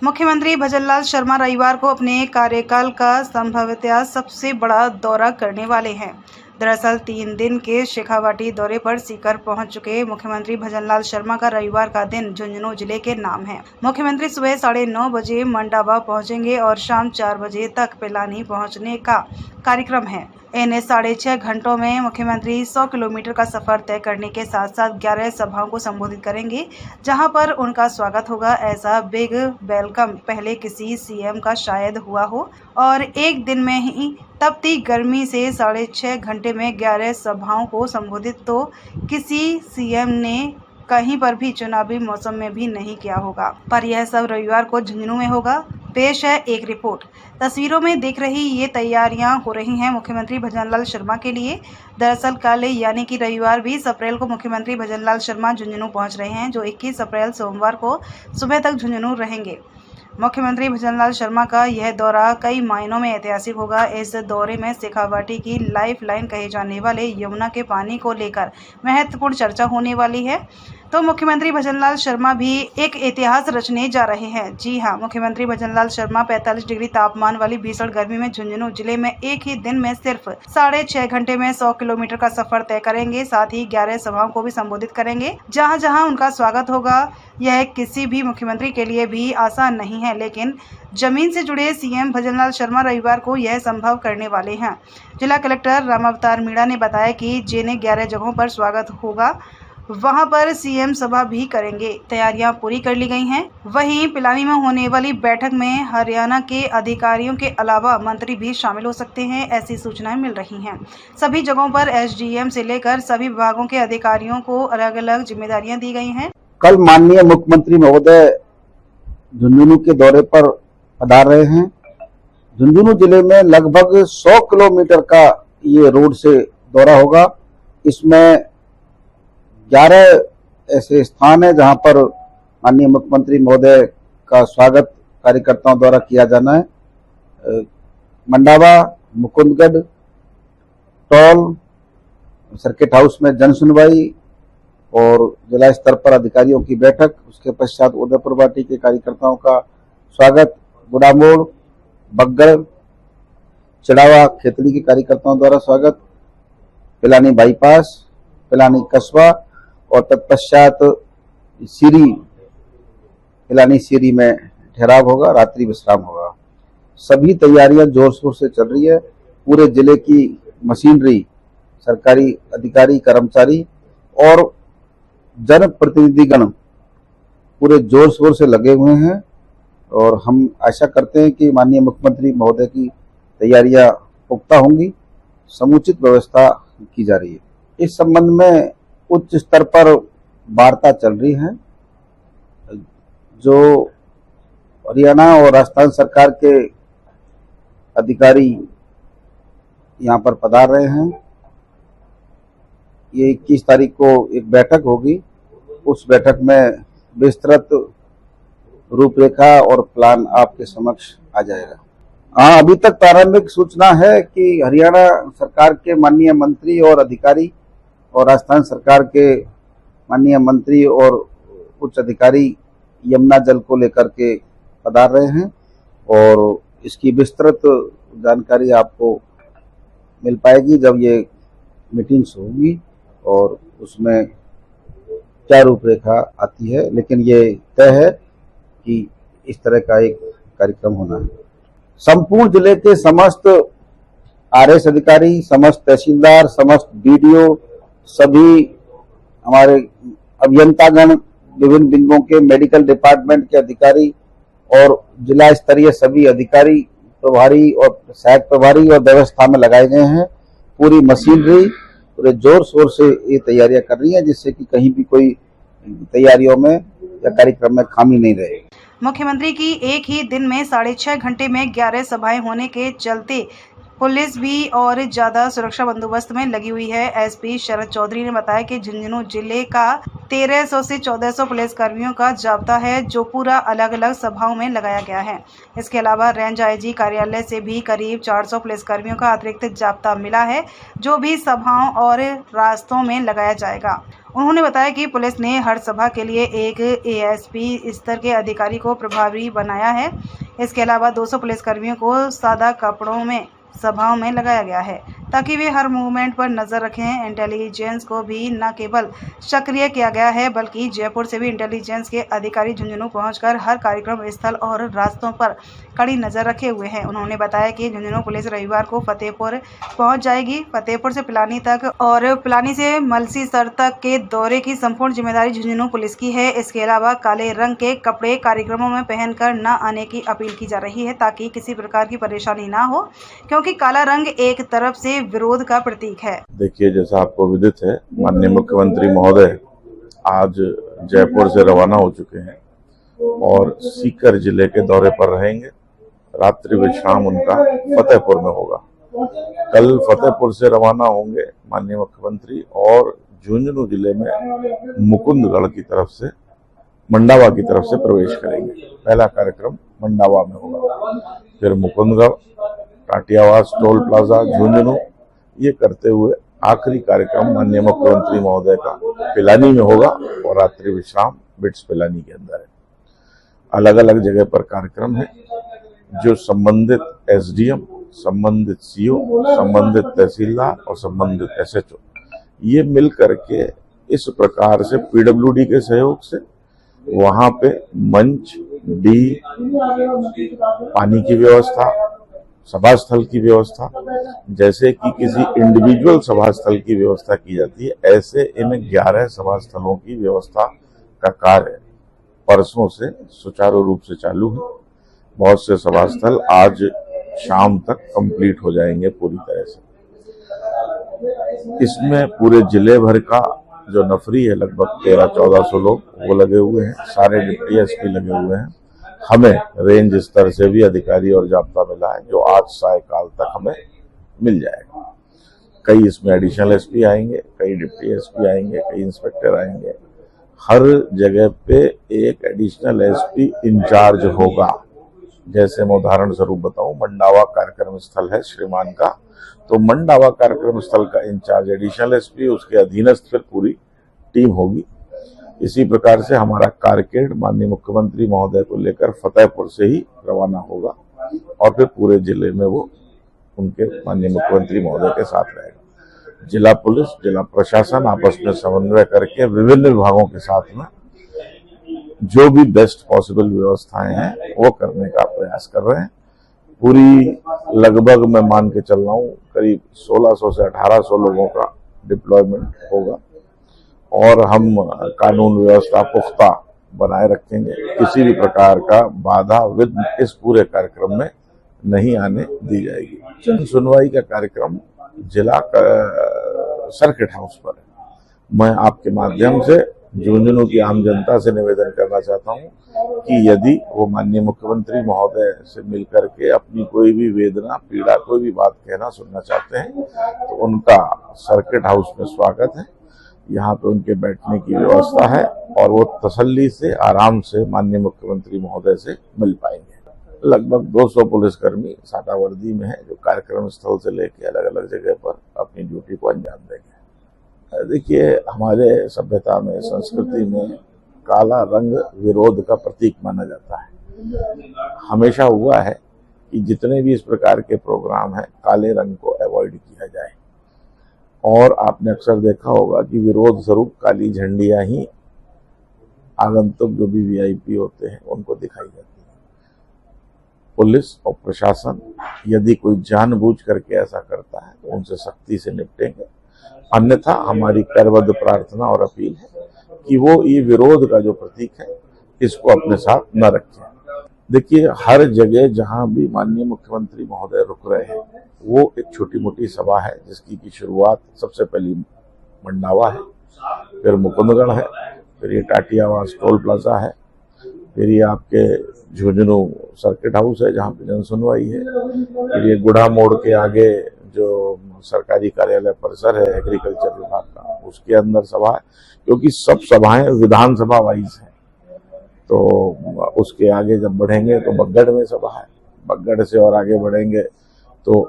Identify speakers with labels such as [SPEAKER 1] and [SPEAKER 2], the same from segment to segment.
[SPEAKER 1] मुख्यमंत्री भजनलाल शर्मा रविवार को अपने कार्यकाल का संभवतः सबसे बड़ा दौरा करने वाले हैं। दरअसल 3 दिन के शेखावाटी दौरे पर सीकर पहुंच चुके मुख्यमंत्री भजनलाल शर्मा का रविवार का दिन झुंझुनू जिले के नाम है। मुख्यमंत्री सुबह 9:30 बजे मंडावा पहुंचेंगे और शाम 4 बजे तक पिलानी पहुंचने का कार्यक्रम है। इन 6.5 घंटों में मुख्यमंत्री 100 किलोमीटर का सफर तय करने के साथ साथ 11 सभाओं को संबोधित करेंगे, जहां पर उनका स्वागत होगा। ऐसा बिग वेलकम पहले किसी सीएम का शायद हुआ हो और एक दिन में ही तपती गर्मी से 6.5 घंटे में 11 सभाओं को संबोधित तो किसी सीएम ने कहीं पर भी चुनावी मौसम में भी नहीं किया होगा। पर यह सब रविवार को झुंझुनू में होगा। पेश है एक रिपोर्ट। तस्वीरों में दिख रही ये तैयारियां हो रही हैं मुख्यमंत्री भजनलाल शर्मा के लिए। दरअसल कल यानी कि रविवार 20 अप्रैल को मुख्यमंत्री भजनलाल शर्मा झुंझुनू पहुंच रहे हैं, जो 21 अप्रैल सोमवार को सुबह तक झुंझुनू रहेंगे। मुख्यमंत्री भजनलाल शर्मा का यह दौरा कई मायनों में ऐतिहासिक होगा। इस दौरे में शेखावाटी की लाइफ लाइन कहे जाने वाले यमुना के पानी को लेकर महत्वपूर्ण चर्चा होने वाली है। तो मुख्यमंत्री भजनलाल शर्मा भी एक इतिहास रचने जा रहे हैं। जी हां, मुख्यमंत्री भजनलाल शर्मा 45 डिग्री तापमान वाली भीषण गर्मी में झुंझुनू जिले में एक ही दिन में सिर्फ 6.5 घंटे में 100 किलोमीटर का सफर तय करेंगे। साथ ही 11 सभाओं को भी संबोधित करेंगे, जहां जहां उनका स्वागत होगा। यह किसी भी मुख्यमंत्री के लिए भी आसान नहीं है, लेकिन जमीन से जुड़े सीएम भजनलाल शर्मा रविवार को यह संभव करने वाले हैं। जिला कलेक्टर रामावतार मीणा ने बताया कि जिन 11 जगहों पर स्वागत होगा वहां पर सीएम सभा भी करेंगे। तैयारियां पूरी कर ली गई हैं। वहीं पिलानी में होने वाली बैठक में हरियाणा के अधिकारियों के अलावा मंत्री भी शामिल हो सकते हैं, ऐसी सूचनाएं मिल रही हैं। सभी जगहों पर एसडीएम से लेकर सभी विभागों के अधिकारियों को अलग अलग जिम्मेदारियां दी गई हैं।
[SPEAKER 2] कल माननीय मुख्यमंत्री महोदय झुंझुनू के दौरे पर पधार रहे हैं। झुंझुनू जिले में लगभग 100 किलोमीटर का ये रोड से दौरा होगा। इसमें 11 ऐसे स्थान है जहां पर माननीय मुख्यमंत्री महोदय का स्वागत कार्यकर्ताओं द्वारा किया जाना है। Mandawa, Mukundgarh, toll, circuit house में जन सुनवाई और जिला स्तर पर अधिकारियों की बैठक। उसके पश्चात उदयपुर वाटी के कार्यकर्ताओं का स्वागत, गुड़ामोड़, बग्गड़, चिड़ावा, खेतड़ी के कार्यकर्ताओं द्वारा स्वागत, पिलानी बाईपास, पिलानी कस्बा और तत्पश्चात पिलानी सीरी में ठहराव होगा, रात्रि विश्राम होगा। सभी तैयारियां जोर शोर से चल रही है। पूरे जिले की मशीनरी, सरकारी अधिकारी, कर्मचारी और जनप्रतिनिधिगण पूरे जोर शोर से लगे हुए हैं और हम आशा करते हैं कि माननीय मुख्यमंत्री महोदय की तैयारियां पुख्ता होंगी, समुचित व्यवस्था की जा रही है। इस संबंध में उच्च स्तर पर वार्ता चल रही है। जो हरियाणा और राजस्थान सरकार के अधिकारी यहाँ पर पधार रहे हैं। ये 21 तारीख को एक बैठक होगी। उस बैठक में विस्तृत रूपरेखा और प्लान आपके समक्ष आ जाएगा। हाँ, अभी तक प्रारंभिक सूचना है कि हरियाणा सरकार के माननीय मंत्री और अधिकारी और राजस्थान सरकार के माननीय मंत्री और उच्च अधिकारी यमुना जल को लेकर के पधार रहे हैं और इसकी विस्तृत जानकारी आपको मिल पाएगी जब ये मीटिंग्स होगी और उसमें क्या रूपरेखा आती है। लेकिन ये तय है कि इस तरह का एक कार्यक्रम होना है। संपूर्ण जिले के समस्त आरएस अधिकारी, समस्त तहसीलदार, समस्त बीडीओ, सभी हमारे अभियंतागण, विभिन्न विंगों के मेडिकल डिपार्टमेंट के अधिकारी और जिला स्तरीय सभी अधिकारी, प्रभारी और सहायक प्रभारी और व्यवस्था में लगाए गए हैं। पूरी मशीनरी पूरे जोर शोर से ये तैयारियां कर रही है, जिससे कि कहीं भी कोई तैयारियों में या कार्यक्रम में खामी नहीं रहे।
[SPEAKER 1] मुख्यमंत्री की एक ही दिन में 6.5 घंटे में 11 सभाएं होने के चलते पुलिस भी और ज्यादा सुरक्षा बंदोबस्त में लगी हुई है। एसपी शरद चौधरी ने बताया कि झुंझुनू जिले का 1300 से 1400 पुलिसकर्मियों का जाब्ता है, जो पूरा अलग अलग सभाओं में लगाया गया है। इसके अलावा रेंज आईजी कार्यालय से भी करीब 400 पुलिसकर्मियों का अतिरिक्त जाब्ता मिला है, जो भी सभाओं और रास्तों में लगाया जाएगा। उन्होंने बताया कि पुलिस ने हर सभा के लिए एक एएसपी स्तर के अधिकारी को प्रभारी बनाया है। इसके अलावा 200 पुलिसकर्मियों को सादा कपड़ों में सभाओं में लगाया गया है, ताकि वे हर मूवमेंट पर नजर रखें। इंटेलिजेंस को भी न केवल सक्रिय किया गया है, बल्कि जयपुर से भी इंटेलिजेंस के अधिकारी झुंझुनू पहुंचकर हर कार्यक्रम स्थल और रास्तों पर कड़ी नजर रखे हुए हैं। उन्होंने बताया कि झुंझुनू पुलिस रविवार को फतेहपुर पहुंच जाएगी। फतेहपुर से पिलानी तक और पिलानी से मलसीसर तक के दौरे की संपूर्ण जिम्मेदारी झुंझुनू पुलिस की है। इसके अलावा काले रंग के कपड़े कार्यक्रमों में पहनकर न आने की अपील की जा रही है, ताकि किसी प्रकार की परेशानी न हो, क्योंकि काला रंग एक तरफ से विरोध का प्रतीक है।
[SPEAKER 3] देखिए, जैसा आपको विदित है, माननीय मुख्यमंत्री महोदय आज जयपुर से रवाना हो चुके हैं और सीकर जिले के दौरे पर रहेंगे। रात्रि विश्राम उनका फतेहपुर में होगा। कल फतेहपुर से रवाना होंगे माननीय मुख्यमंत्री और झुंझुनू जिले में मुकुंदगढ़ की तरफ से, मंडावा की तरफ से प्रवेश करेंगे। पहला कार्यक्रम मंडावा में होगा, फिर मुकुंदगढ़, टाटियावास, टोल प्लाजा, झुंझुनू, ये करते हुए आखिरी कार्यक्रम माननीय मुख्यमंत्री महोदय का पिलानी में होगा और रात्रि विश्राम बिट्स पिलानी के अंदर है। अलग अलग जगह पर कार्यक्रम है, जो संबंधित एसडीएम, संबंधित सीओ, संबंधित तहसीलदार और संबंधित एसएचओ ये मिल करके इस प्रकार से पीडब्ल्यूडी के सहयोग से वहां पे मंच, डी, पानी की व्यवस्था, सभा स्थल की व्यवस्था, जैसे कि किसी इंडिविजुअल सभा स्थल की व्यवस्था की जाती है, ऐसे इन 11 सभा स्थलों की व्यवस्था का कार्य परसों से सुचारू रूप से चालू है। बहुत से सभा स्थल आज शाम तक कंप्लीट हो जाएंगे पूरी तरह से। इसमें पूरे जिले भर का जो नफरी है, लगभग 1300-1400 लोग वो लगे हुए हैं। सारे डिप्टी एसपी लगे हुए हैं। हमें रेंज स्तर से भी अधिकारी और जाब्ता मिला है, जो आज सायकाल तक हमें मिल जाएगा। कई इसमें एडिशनल एसपी आएंगे, कई डिप्टी एसपी आएंगे, कई इंस्पेक्टर आएंगे। हर जगह पे एक एडिशनल एसपी इंचार्ज होगा। जैसे मैं उदाहरण स्वरूप बताऊं, मंडावा कार्यक्रम स्थल है श्रीमान का, तो मंडावा कार्यक्रम स्थल का इंचार्ज एडिशनल एसपी, उसके अधीनस्थ फिर पूरी टीम होगी। इसी प्रकार से हमारा कारकेड माननीय मुख्यमंत्री महोदय को लेकर फतेहपुर से ही रवाना होगा और फिर पूरे जिले में वो उनके माननीय मुख्यमंत्री महोदय के साथ रहेगा। जिला पुलिस, जिला प्रशासन आपस में समन्वय करके विभिन्न विभागों के साथ में जो भी बेस्ट पॉसिबल व्यवस्थाएं हैं वो करने का प्रयास कर रहे हैं। पूरी लगभग मैं मान के चल रहा हूँ करीब 1600 से 1800 लोगों का डिप्लॉयमेंट होगा और हम कानून व्यवस्था पुख्ता बनाए रखेंगे। किसी भी प्रकार का बाधा विघ्न इस पूरे कार्यक्रम में नहीं आने दी जाएगी। जन सुनवाई का कार्यक्रम जिला सर्किट हाउस पर है। मैं आपके माध्यम से झुंझुनू की आम जनता से निवेदन करना चाहता हूं कि यदि वो माननीय मुख्यमंत्री महोदय से मिलकर के अपनी कोई भी वेदना, पीड़ा, कोई भी बात कहना सुनना चाहते हैं तो उनका सर्किट हाउस में स्वागत है। यहाँ पे उनके बैठने की व्यवस्था है और वो तसल्ली से, आराम से माननीय मुख्यमंत्री महोदय से मिल पाएंगे। लगभग 200 पुलिसकर्मी सादा वर्दी में है, जो कार्यक्रम स्थल से लेकर अलग अलग जगह पर अपनी ड्यूटी को अंजाम देंगे। देखिए, हमारे सभ्यता में, संस्कृति में काला रंग विरोध का प्रतीक माना जाता है। हमेशा हुआ है कि जितने भी इस प्रकार के प्रोग्राम हैं, काले रंग को अवॉइड किया जाए। और आपने अक्सर देखा होगा कि विरोध स्वरूप काली झंडियां ही आगंतुक जो भी वीआईपी होते हैं उनको दिखाई जाती है। पुलिस और प्रशासन यदि कोई जानबूझ करके ऐसा करता है तो उनसे सख्ती से निपटेंगे। अन्यथा हमारी करबद्ध प्रार्थना और अपील है कि वो ये विरोध का जो प्रतीक है इसको अपने साथ न रखें। देखिए, हर जगह जहां भी माननीय मुख्यमंत्री महोदय रुक रहे हैं वो एक छोटी मोटी सभा है, जिसकी की शुरुआत सबसे पहली मंडावा है, फिर मुकुंदगढ़ है, फिर ये टाटियावास टोल प्लाजा है, फिर ये आपके झुंझुनू सर्किट हाउस है जहाँ पे जन सुनवाई है। फिर ये गुढ़ा मोड़ के आगे जो सरकारी कार्यालय परिसर है एग्रीकल्चर विभाग का, उसके अंदर सभा है, क्योंकि सब सभाएं विधानसभा वाइज हैं। तो उसके आगे जब बढ़ेंगे तो बगड़ में सभा है, बगड़ से और आगे बढ़ेंगे तो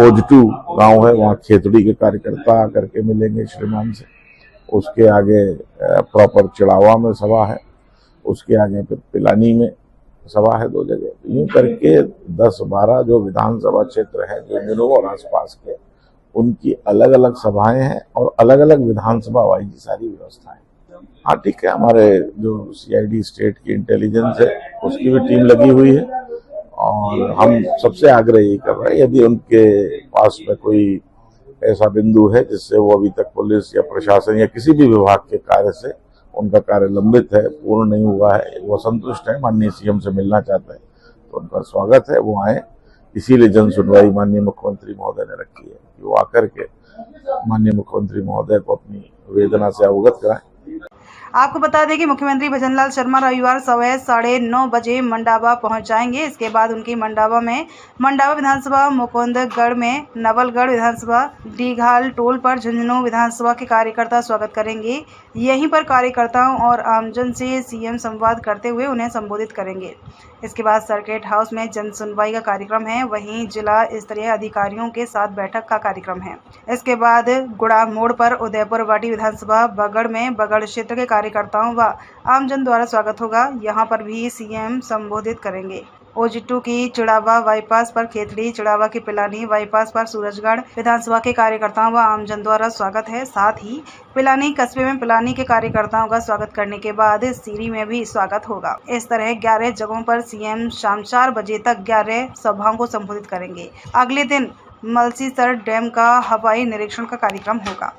[SPEAKER 3] ओजटू गांव है, वहाँ खेतड़ी के कार्यकर्ता आकर के मिलेंगे श्रीमान से। उसके आगे प्रॉपर चिड़ावा में सभा है, उसके आगे फिर पिलानी में सभा है, 2 जगह। यूं करके 10-12 जो विधानसभा क्षेत्र है झुंझुनू और आसपास के, उनकी अलग अलग सभाएं हैं और अलग अलग विधानसभा वाइज सारी व्यवस्थाएं। हाँ ठीक है, हमारे जो CID स्टेट की इंटेलिजेंस है उसकी भी टीम लगी हुई है और हम सबसे आग्रह यही कर रहे हैं, यदि उनके पास में कोई ऐसा बिंदु है जिससे वो अभी तक पुलिस या प्रशासन या किसी भी विभाग के कार्य से उनका कार्य लंबित है, पूर्ण नहीं हुआ है, वो असंतुष्ट है, माननीय CM से मिलना चाहते हैं, तो उनका स्वागत है, वो आए। इसीलिए जन सुनवाई माननीय मुख्यमंत्री महोदय ने रखी है कि वो आकर के माननीय मुख्यमंत्री महोदय को अपनी वेदना से अवगत कराएं।
[SPEAKER 1] आपको बता दें कि मुख्यमंत्री भजनलाल शर्मा रविवार सुबह 9:30 बजे मंडावा पहुंच जाएंगे। इसके बाद उनकी मंडावा विधानसभा, मुकुंदगढ़ में नवलगढ़ विधानसभा, डीघाल टोल पर झुंझुनू विधानसभा के कार्यकर्ता स्वागत करेंगे। यहीं पर कार्यकर्ताओं और आमजन से CM संवाद करते हुए उन्हें संबोधित करेंगे। इसके बाद सर्किट हाउस में जन सुनवाई का कार्यक्रम है, वहीं जिला स्तरीय अधिकारियों के साथ बैठक का कार्यक्रम है। इसके बाद गुड़ा मोड़ पर उदयपुर वाटी विधानसभा, बगड़ में बगड़ क्षेत्र के कार्यकर्ताओं व आमजन द्वारा स्वागत होगा। यहाँ पर भी CM संबोधित करेंगे। ओजिटू की चिड़ावा बाईपास पर खेतड़ी, चिड़ावा की पिलानी बाईपास पर सूरजगढ़ विधानसभा के कार्यकर्ताओं व आमजन द्वारा स्वागत है। साथ ही पिलानी कस्बे में पिलानी के कार्यकर्ताओं का स्वागत करने के बाद सीरी में भी स्वागत होगा। इस तरह 11 जगहों पर CM शाम 4 बजे तक 11 सभाओं को संबोधित करेंगे। अगले दिन मलसीसर डैम का हवाई निरीक्षण का कार्यक्रम होगा।